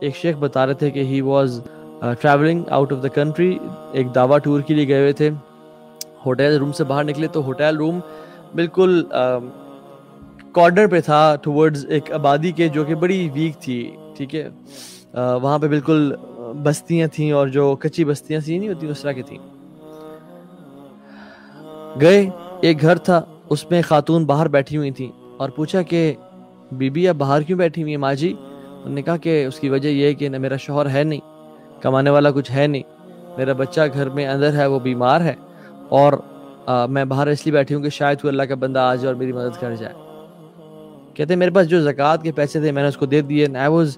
ایک شیخ بتا رہے تھے کہ he was travelling out of the country, ایک دعویٰ ٹور کے لیے گئے ہوئے تھے. ہوٹل روم سے باہر نکلے تو ہوٹل روم بالکل کارنر پہ تھا ٹورڈز ایک آبادی کے جو کہ بڑی ویک تھی. ٹھیک ہے، وہاں پہ بالکل بستیاں تھیں اور جو کچی بستیاں سی نہیں ہوتی اس طرح کی تھیں. گئے، ایک گھر تھا، اس میں خاتون باہر بیٹھی ہوئی تھیں اور پوچھا کہ بی بی آپ باہر کیوں بیٹھی ہوئی ہیں ماں جی؟ انہوں نے کہا کہ اس کی وجہ یہ ہے کہ میرا شوہر ہے نہیں، کمانے والا کچھ ہے نہیں، میرا بچہ گھر میں اندر ہے، وہ بیمار ہے، اور میں باہر اس لیے بیٹھی ہوں کہ شاید کوئی اللہ کا بندہ آ جائے اور میری مدد کر جائے. کہتے ہیں میرے پاس جو زکوٰۃ کے پیسے تھے میں نے اس کو دے دیے. I was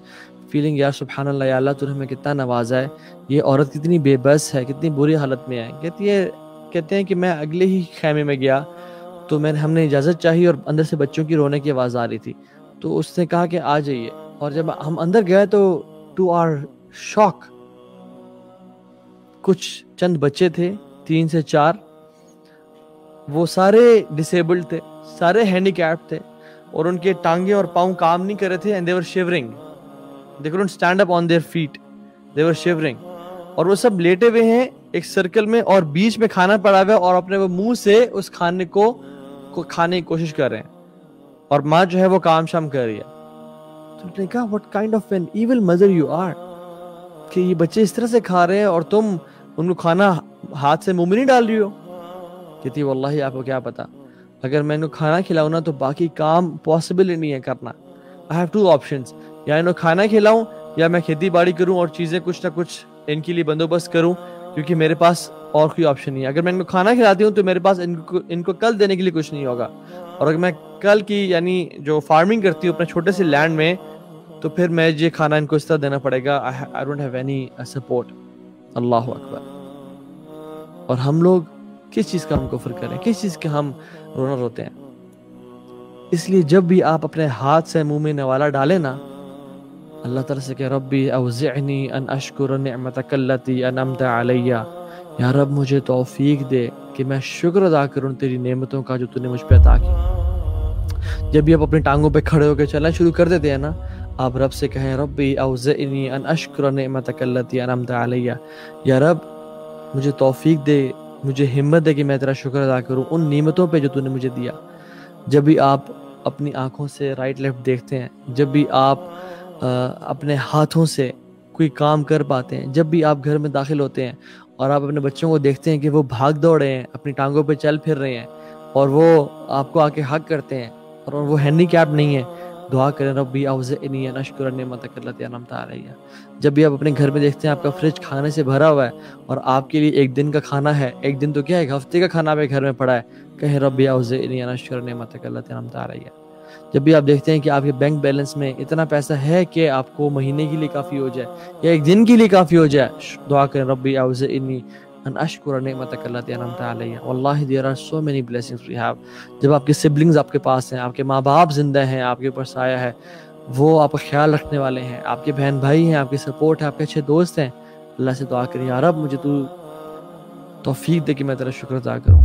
feeling یا سبحان اللہ، یا اللہ تو نے ہمیں کتنا نوازا ہے، یہ عورت کتنی بے بس ہے، کتنی بری حالت میں ہے. کہتے ہیں کہ میں اگلے ہی خیمے میں گیا تو ہم نے اجازت چاہی اور اندر سے بچوں کی رونے کی آواز آ رہی تھی، تو اس نے کہا کہ آ جائیے. اور جب ہم اندر گئے تو ٹو آر شاک کچھ چند بچے تھے 3 سے 4، وہ سارے ڈسیبلڈ تھے، سارے ہینڈی کیپڈ تھے اور ان کے ٹانگیں اور پاؤں کام نہیں کر رہے تھے. and they were shivering, they couldn't stand up on their feet, they were shivering. اور وہ سب لیٹے ہوئے ہیں ایک سرکل میں اور بیچ میں کھانا پڑا ہوا ہے اور اپنے وہ منہ سے اس کھانے کو کھانے کی کوشش کر رہے ہیں اور ماں جو ہے وہ کام شام کر رہی ہے. تو نے کہا what kind of an evil mother you are کہ یہ بچے اس طرح سے کھا رہے ہیں اور تم ان کو کھانا ہاتھ سے منہ میں نہیں ڈال رہی ہو. کہتی واللہ آپ کو کیا پتا، اگر میں ان کو کھانا کھلاؤں نا تو باقی کام پاسبل ہی نہیں ہے کرنا. I have 2 options، یا ان کو کھانا کھلاؤں یا میں کھیتی باڑی کروں اور چیزیں کچھ نہ کچھ ان کے لیے بندوبست کروں، کیونکہ میرے پاس اور کوئی آپشن نہیں ہے. اگر میں ان کو کھانا کھلاتی ہوں تو میرے پاس ان کو کل دینے کے لیے کچھ نہیں ہوگا، اور اگر میں کل کی یعنی جو فارمنگ کرتی ہوں اپنے چھوٹے سے لینڈ میں تو پھر میں یہ کھانا ان کو اس طرح دینا پڑے گا. I don't have any support. اللہ اکبر. اور ہم لوگ کس چیز کا ہم کفر کریں، کس چیز کا ہم رونا روتے ہیں. اس لیے جب بھی آپ اپنے ہاتھ سے منہ میں نوالا ڈالیں نا، اللہ تعالیٰ سے کہ ربی اوزعنی ان اشکر نعمتک التی انعمت علی، یا رب مجھے توفیق دے کہ میں شکر ادا کروں تیری نعمتوں کا جو تو نے مجھ پہ عطا کی. جب بھی آپ اپنی ٹانگوں پہ کھڑے ہو کے چلنا شروع کر دیتے ہیں نا، آپ رب سے کہیں ربی اوزعنی ان اشکر نعمتک التی انعمت علی، یا رب مجھے توفیق دے، مجھے ہمت دے کہ میں تیرا شکر ادا کروں ان نعمتوں پہ جو تو نے مجھے دیا. جب بھی آپ اپنی آنکھوں سے رائٹ لیفٹ دیکھتے ہیں، جب بھی آپ اپنے ہاتھوں سے کوئی کام کر پاتے ہیں، جب بھی آپ گھر میں داخل ہوتے ہیں اور آپ اپنے بچوں کو دیکھتے ہیں کہ وہ بھاگ دوڑ رہے ہیں، اپنی ٹانگوں پہ چل پھر رہے ہیں اور وہ آپ کو آ کے حق کرتے ہیں اور وہ ہینڈی کیپ نہیں ہے، دعا کریں ربی اوزعنی ان اشکر نعمتک التی انعمت علی. جب بھی آپ اپنے گھر میں دیکھتے ہیں آپ کا فریج کھانے سے بھرا ہوا ہے اور آپ کے لیے ایک دن کا کھانا ہے، ایک دن تو کیا ایک ہفتے کا کھانا آپ کے گھر میں پڑا ہے، کہیں ربی اوزعنی ان اشکر نعمتک التی انعمت علی. جب بھی آپ دیکھتے ہیں کہ آپ کے بینک بیلنس میں اتنا پیسہ ہے کہ آپ کو مہینے کے لیے کافی ہو جائے یا ایک دن کے لیے کافی ہو جائے، دعا کریں ربی اوزعنی ان اشکر نعمتک التی انعمت علی. واللہ there are so many blessings we have. جب آپ کے سبلنگز آپ کے پاس ہیں، آپ کے ماں باپ زندہ ہیں، آپ کے اوپر سایہ ہے، وہ آپ کا خیال رکھنے والے ہیں، آپ کے بہن بھائی ہیں، آپ کی سپورٹ ہے، آپ کے اچھے دوست ہیں، اللہ سے دعا کریں یا رب مجھے تو توفیق دے کہ میں تیرا شکر ادا کروں.